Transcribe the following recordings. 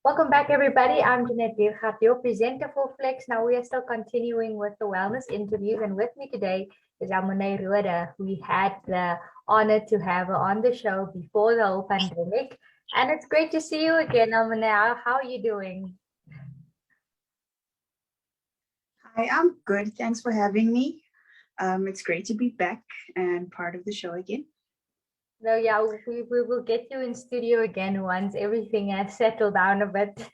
Welcome back, everybody. I'm Jeanette Deergat, your presenter for Flex. Now, we are still continuing with the wellness interviews, and with me today is Elmoné Rhode. We had the honor to have her on the show before the whole pandemic, and it's great to see you again, Elmoné. How are you doing? Hi, I'm good. Thanks for having me. It's great to be back and part of the show again. No, yeah, we will get you in studio again once everything has settled down a bit.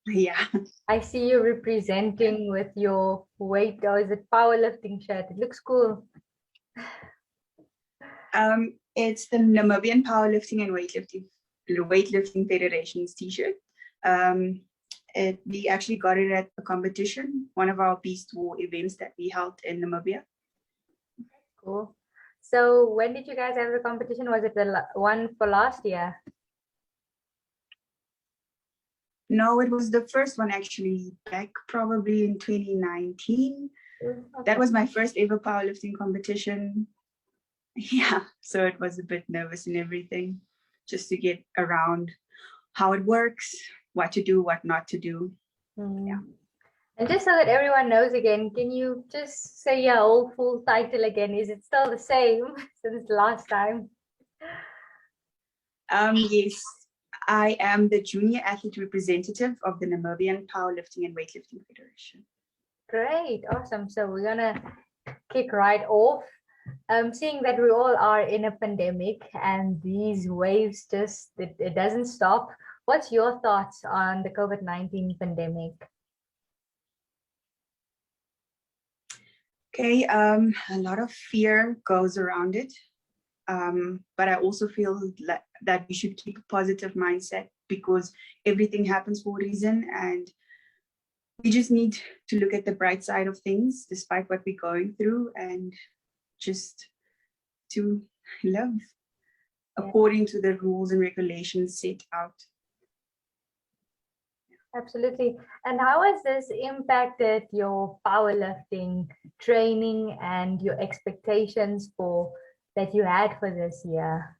Yeah. I see you representing with your weight, or is it powerlifting shirt? It looks cool. It's the Namibian Powerlifting and Weightlifting Federation's t-shirt. We actually got it at a competition, one of our Beast War events that we held in Namibia. Cool. So when did you guys have the competition? Was it the one for last year? No, it was the first one actually, back probably in 2019. Okay. That was my first ever powerlifting competition. Yeah, so it was a bit nervous and everything, just to get around how it works, what to do, what not to do. Yeah. And just so that everyone knows again, can you just say your whole full title again? Is it still the same since last time? Yes, I am the junior athlete representative of the Namibian Powerlifting and Weightlifting Federation. Great, awesome. So we're gonna kick right off. Seeing that we all are in a pandemic and these waves it doesn't stop. What's your thoughts on the COVID-19 pandemic? Okay, a lot of fear goes around it. But I also feel that we should keep a positive mindset because everything happens for a reason, and we just need to look at the bright side of things despite what we're going through, and just to live according to the rules and regulations set out. Absolutely. And how has this impacted your powerlifting training and your expectations that you had for this year?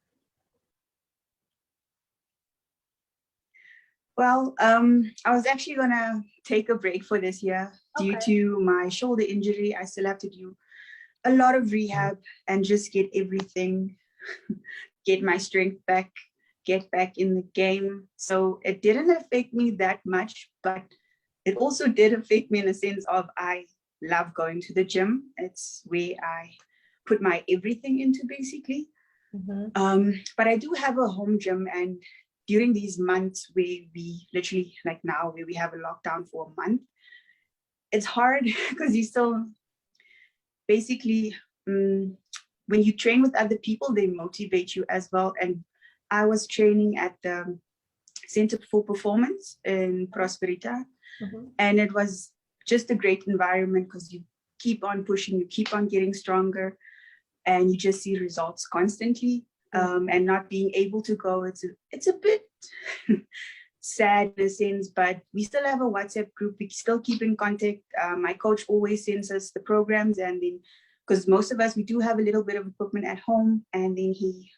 Well, I was actually gonna take a break for this year due to my shoulder injury. I still have to do a lot of rehab and just get everything, get my strength back, get back in the game. So it didn't affect me that much, but it also did affect me in the sense of I love going to the gym. It's where I put my everything into basically. But I do have a home gym, and during these months where we literally, like now, where we have a lockdown for a month, it's hard because you still basically, when you train with other people, they motivate you as well. And I was training at the Center for Performance in Prosperita, and it was just a great environment because you keep on pushing, you keep on getting stronger, and you just see results constantly. And not being able to go, it's a bit sad in a sense, but we still have a WhatsApp group. We still keep in contact. My coach always sends us the programs, and then because most of us, we do have a little bit of equipment at home, and then he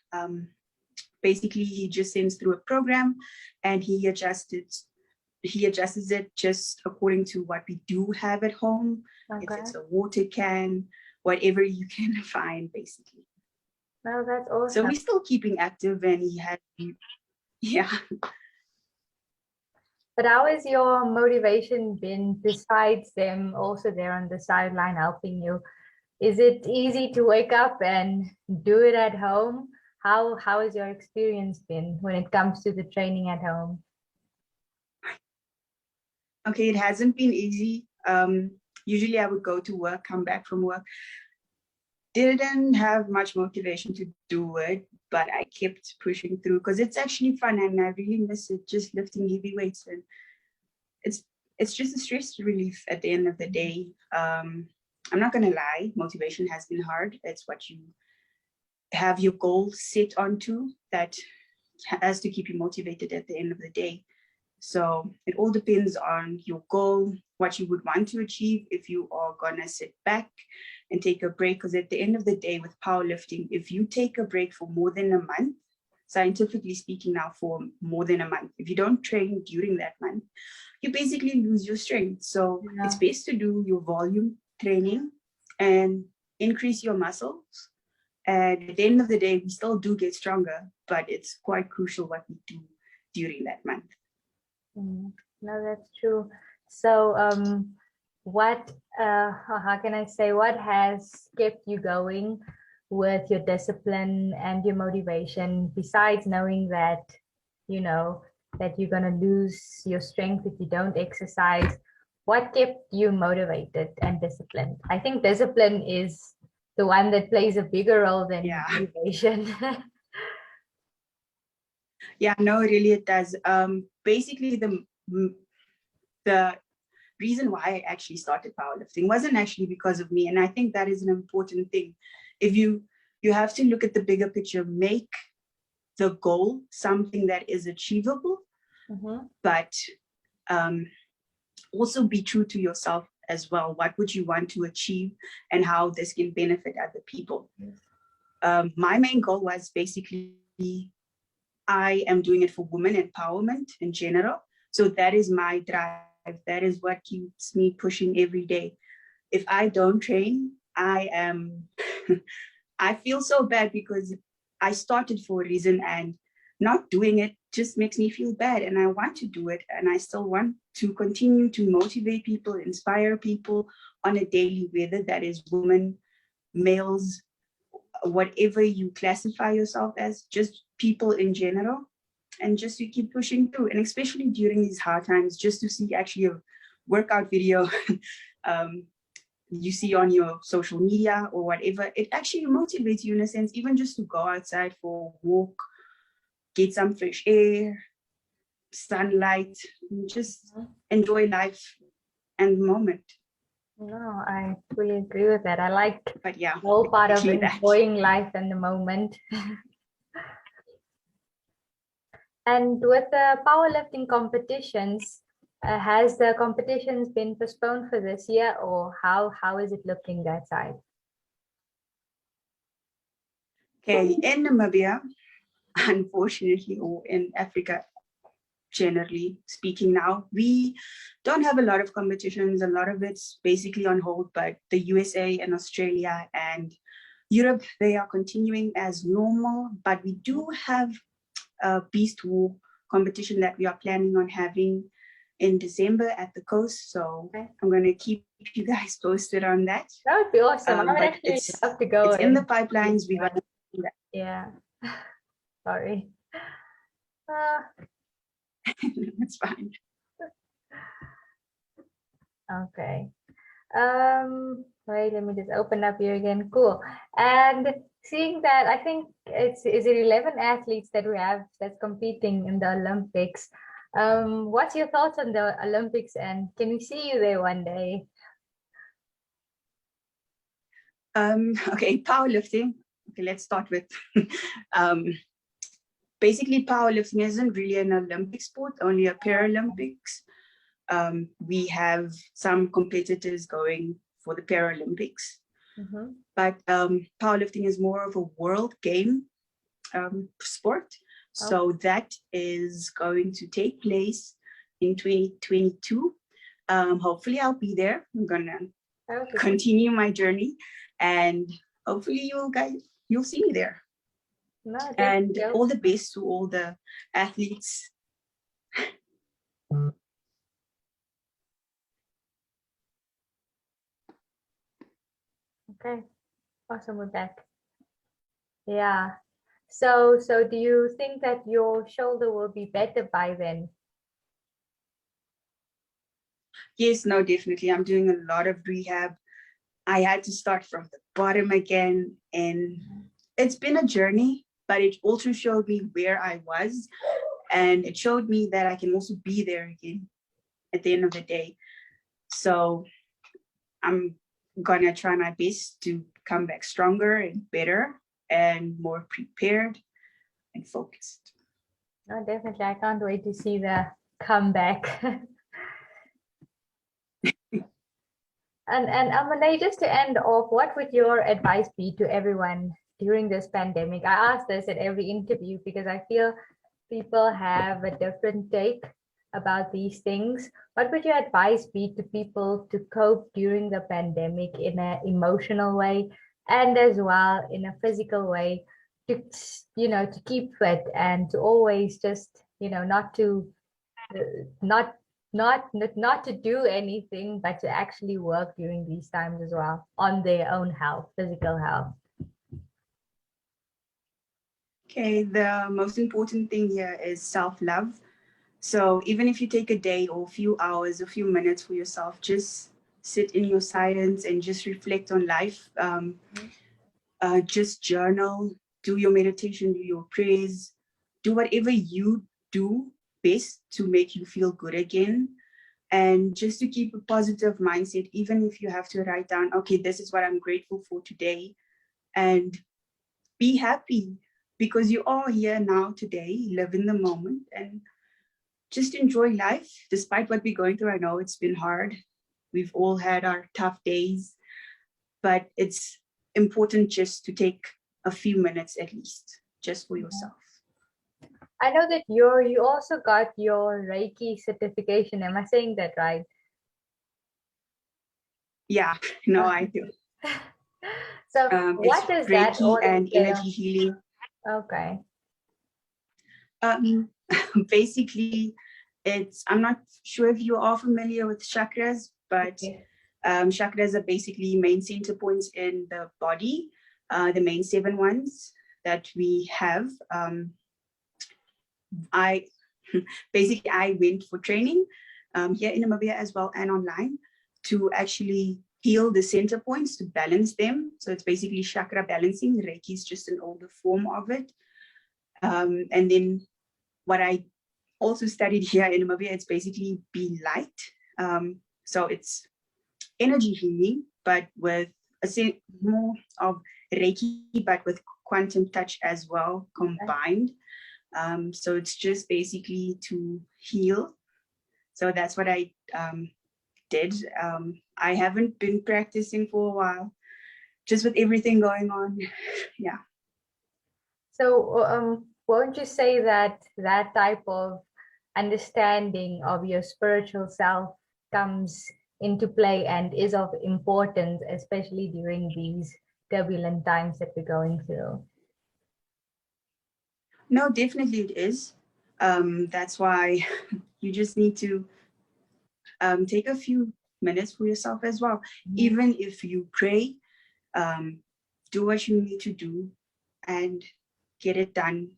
basically he just sends through a program, and he adjusts it just according to what we do have at home. If it's a water can, whatever you can find, basically. Oh, that's awesome. So we're still keeping active, and he had, yeah. But how has your motivation been besides them also there on the sideline helping you? Is it easy to wake up and do it at home? How has your experience been when it comes to the training at home? Okay, it hasn't been easy. Usually I would go to work, come back from work. Didn't have much motivation to do it, but I kept pushing through because it's actually fun, and I really miss it, just lifting heavy weights. And it's just a stress relief at the end of the day. I'm not gonna lie, motivation has been hard. It's what you have your goal set onto that has to keep you motivated at the end of the day. So it all depends on your goal, what you would want to achieve, if you are gonna sit back and take a break. Because at the end of the day with powerlifting, if you take a break for more than a month, scientifically speaking now for more than a month. If you don't train during that month, you basically lose your strength. So it's best to do your volume training and increase your muscles. And at the end of the day, we still do get stronger, but it's quite crucial what we do during that month. No, that's true. So how can I say, what has kept you going with your discipline and your motivation, besides knowing that, you know, that you're going to lose your strength if you don't exercise? What kept you motivated and disciplined? I think discipline is the one that plays a bigger role than motivation. Yeah, no, really it does. Basically, the reason why I actually started powerlifting wasn't actually because of me. And I think that is an important thing. If you have to look at the bigger picture, make the goal something that is achievable, but also be true to yourself as well. What would you want to achieve and how this can benefit other people? My main goal was basically, I am doing it for women empowerment in general. So that is my drive. That is what keeps me pushing every day. If I don't train, I feel so bad because I started for a reason, and not doing it just makes me feel bad. And I want to do it. And I still want to continue to motivate people, inspire people on a daily, whether that is women, males, whatever you classify yourself as, just people in general. And just to keep pushing through, and especially during these hard times, just to see actually a workout video you see on your social media or whatever, it actually motivates you in a sense, even just to go outside for a walk, get some fresh air, sunlight, and just enjoy life and the moment. No, I fully agree with that. I like but yeah, the whole part of enjoying life and the moment. And with the powerlifting competitions, has the competitions been postponed for this year, or how is it looking that side? Okay, in Namibia, unfortunately, or in Africa generally speaking now, we don't have a lot of competitions. A lot of it's basically on hold, but the USA and Australia and Europe, they are continuing as normal, but we do have a Beast War competition that we are planning on having in December at the coast. So I'm going to keep you guys posted on that. That would be awesome. I would actually love to go. It's in the pipelines. We're going to do that. Yeah. Sorry. It's fine. Okay. Wait, let me just open up here again. Cool. And seeing that, I think is it 11 athletes that we have that's competing in the Olympics. What's your thoughts on the Olympics, and can we see you there one day? Okay, powerlifting. Okay, let's start with basically powerlifting isn't really an Olympic sport, only a Paralympics. We have some competitors going for the Paralympics, but powerlifting is more of a world game sport. So that is going to take place in 2022. Hopefully I'll be there. I'm gonna continue my journey, and hopefully you'll see me there. No, and all the best to all the athletes. Okay, awesome, we're back. Yeah. So do you think that your shoulder will be better by then? Yes, no, definitely. I'm doing a lot of rehab. I had to start from the bottom again, and it's been a journey, but it also showed me where I was, and it showed me that I can also be there again at the end of the day. So I'm gonna try my best to come back stronger and better and more prepared and focused. Oh, definitely. I can't wait to see the comeback. And Elmoné, just to end off, what would your advice be to everyone during this pandemic? I ask this at every interview because I feel people have a different take about these things. What would your advice be to people to cope during the pandemic in an emotional way and as well in a physical way to, to keep fit and to always just, not to not not to do anything, but to actually work during these times as well on their own health, physical health? Okay, the most important thing here is self-love. So even if you take a day or a few hours, a few minutes for yourself, just sit in your silence and just reflect on life. Just journal, do your meditation, do your prayers, do whatever you do best to make you feel good again. And just to keep a positive mindset, even if you have to write down, okay, this is what I'm grateful for today, and be happy because you are here now today, live in the moment and just enjoy life despite what we're going through. I know it's been hard. We've all had our tough days, but it's important just to take a few minutes at least, just for yourself. I know that you also got your Reiki certification. Am I saying that right? Yeah, no, I do. So what does that Reiki and entail? energy healing. Okay. Basically, I'm not sure if you are familiar with chakras, but chakras are basically main center points in the body, the main 7 ones that we have. I went for training here in Namibia as well and online to actually heal the center points, to balance them. So it's basically chakra balancing. Reiki is just an older form of it. And then what I also studied here in Namibia, it's basically be light. So it's energy healing, but with more of Reiki, but with quantum touch as well combined. So it's just basically to heal. So that's what I did. I haven't been practicing for a while, just with everything going on. Yeah. So won't you say that that type of understanding of your spiritual self comes into play and is of importance, especially during these turbulent times that we're going through? No, definitely it is. That's why you just need to take a few minutes for yourself as well. Even if you pray, do what you need to do and get it done.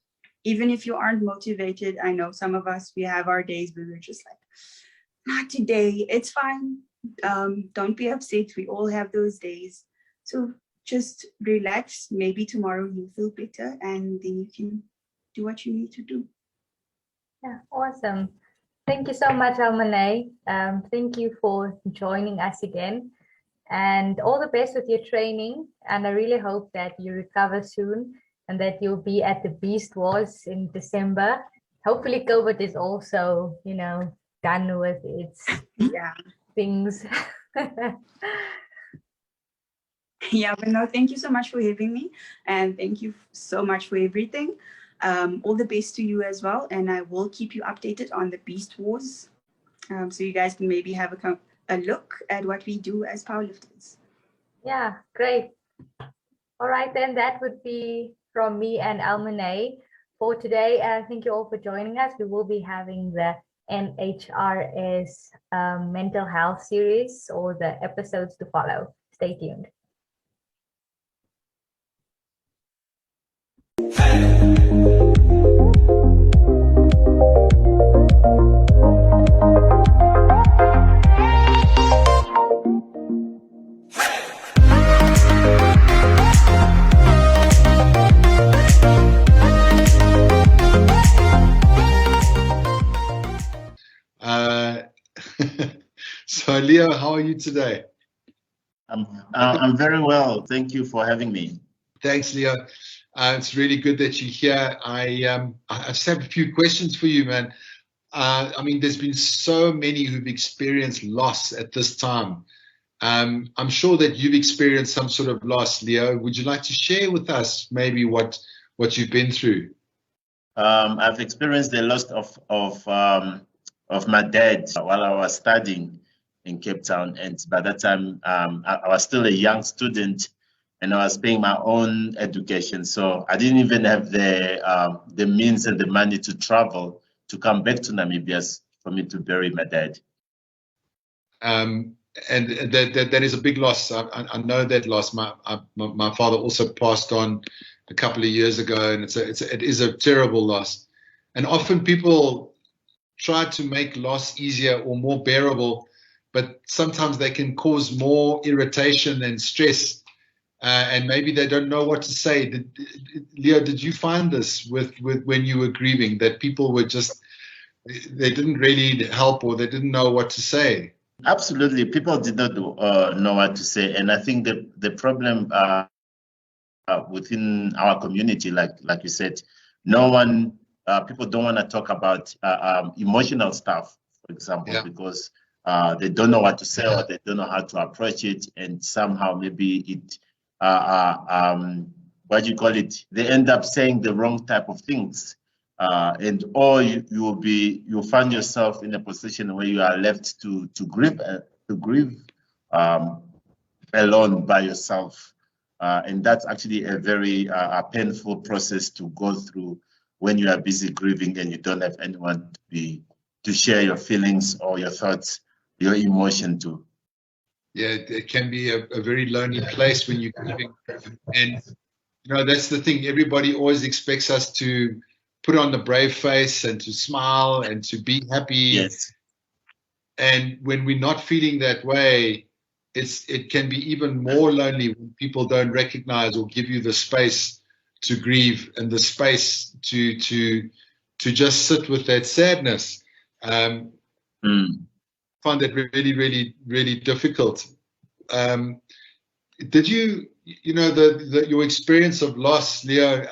Even if you aren't motivated, I know some of us, we have our days where we're just like, not today, it's fine. Don't be upset. We all have those days. So just relax. Maybe tomorrow you'll feel better and then you can do what you need to do. Yeah, awesome. Thank you so much, Elmoné. Thank you for joining us again. And all the best with your training. And I really hope that you recover soon and that you'll be at the Beast Wars in December. Hopefully COVID is also, done with its things. Yeah, but no, thank you so much for having me. And thank you so much for everything. All the best to you as well. And I will keep you updated on the Beast Wars. So you guys can maybe have a look at what we do as powerlifters. Yeah, great. All right, then that would be from me and Elmoné for today. Thank you all for joining us. We will be having the NHRS mental health series or the episodes to follow. Stay tuned. So Leo, how are you today? I'm very well. Thank you for having me. Thanks, Leo. It's really good that you're here. I just have a few questions for you, man. I mean, there's been so many who've experienced loss at this time. I'm sure that you've experienced some sort of loss, Leo. Would you like to share with us maybe what you've been through? I've experienced the loss of my dad while I was studying in Cape Town, and by that time I was still a young student, and I was paying my own education, so I didn't even have the means and the money to travel to come back to Namibia for me to bury my dad. And that is a big loss. I know that loss. My father also passed on a couple of years ago, and it is a terrible loss. And often people try to make loss easier or more bearable, but sometimes they can cause more irritation and stress, and maybe they don't know what to say. Leo, did you find this with when you were grieving, that people were just, they didn't really help, or they didn't know what to say? Absolutely, people did not know what to say, and I think the problem within our community, like you said, people don't want to talk about emotional stuff, for example, because they don't know what to say, or they don't know how to approach it, and somehow maybe it, what do you call it? They end up saying the wrong type of things. Or you'll find yourself in a position where you are left to grieve alone by yourself, and that's actually a very painful process to go through when you are busy grieving and you don't have anyone to share your feelings or your thoughts, your emotion to. Yeah, it can be a very lonely place when you're grieving, and that's the thing. Everybody always expects us to put on the brave face and to smile and to be happy. Yes. And when we're not feeling that way, it can be even more lonely when people don't recognize or give you the space to grieve and the space to just sit with that sadness. Find that really, really, really difficult. Did you, your experience of loss, Leo,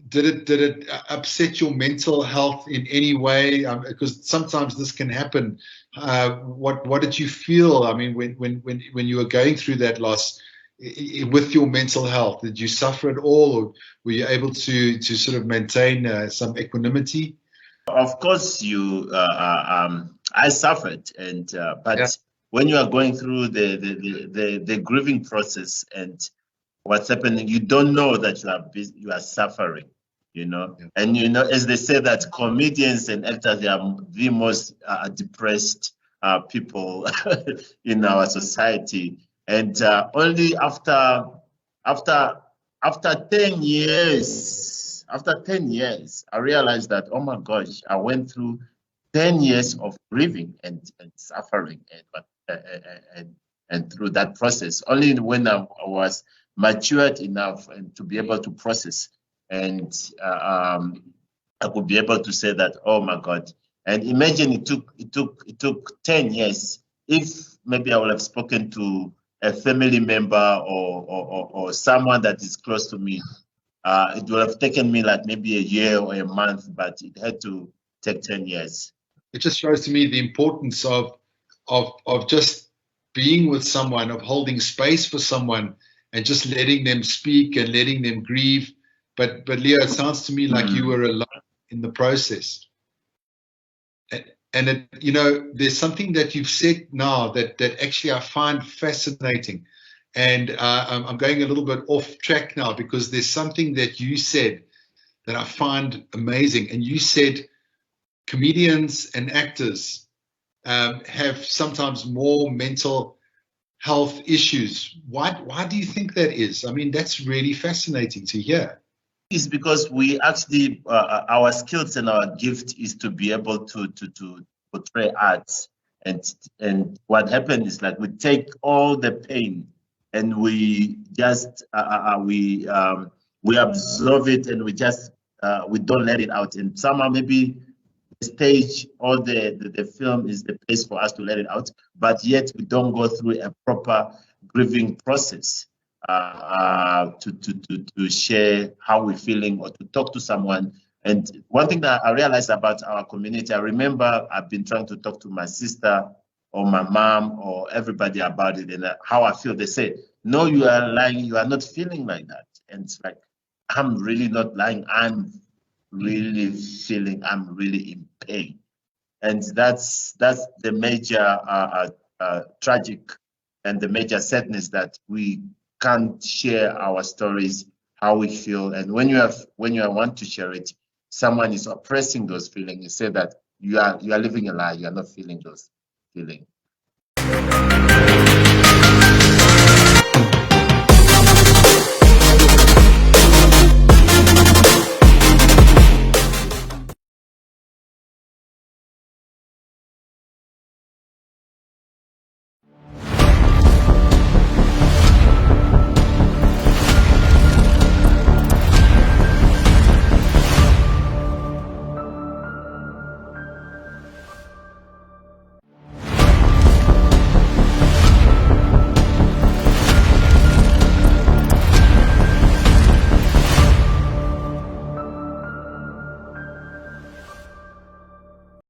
did it upset your mental health in any way? Because sometimes this can happen. What did you feel? I mean, when you were going through that loss with your mental health, did you suffer at all, or were you able to sort of maintain some equanimity? Of course, I suffered, and but when you are going through the grieving process and what's happening, you don't know that you are suffering, and as they say that comedians and actors, they are the most depressed people in our society, and only after 10 years, I realized that, oh my gosh, I went through 10 years of grieving and suffering and through that process. Only when I was matured enough and to be able to process, and I could be able to say that, oh my God. And imagine it took 10 years. If maybe I would have spoken to a family member or someone that is close to me, it would have taken me like maybe a year or a month, but it had to take 10 years. It just shows to me the importance of just being with someone, of holding space for someone, and just letting them speak and letting them grieve. But Leo, it sounds to me like you were alone in the process. And there's something that you've said now that actually I find fascinating. And I'm going a little bit off track now, because there's something that you said that I find amazing. And you said comedians and actors have sometimes more mental health issues. Why do you think that is? I mean, that's really fascinating to hear. It's because we actually, our skills and our gift is to be able to portray arts. And what happens is, like, we take all the pain and we just, we absorb it, and we don't let it out. And somehow maybe the stage or the film is the place for us to let it out, but yet we don't go through a proper grieving process to share how we're feeling or to talk to someone. And one thing that I realized about our community, I remember I've been trying to talk to my sister or my mom or everybody about it and how I feel. They say, no, you are lying. You are not feeling like that. And it's like, I'm really not lying. I'm really feeling, I'm really in pain. And that's the major tragic and the major sadness that we can't share our stories, how we feel. And when you want to share it, someone is oppressing those feelings. You say that you are living a lie. You are not feeling those feelings.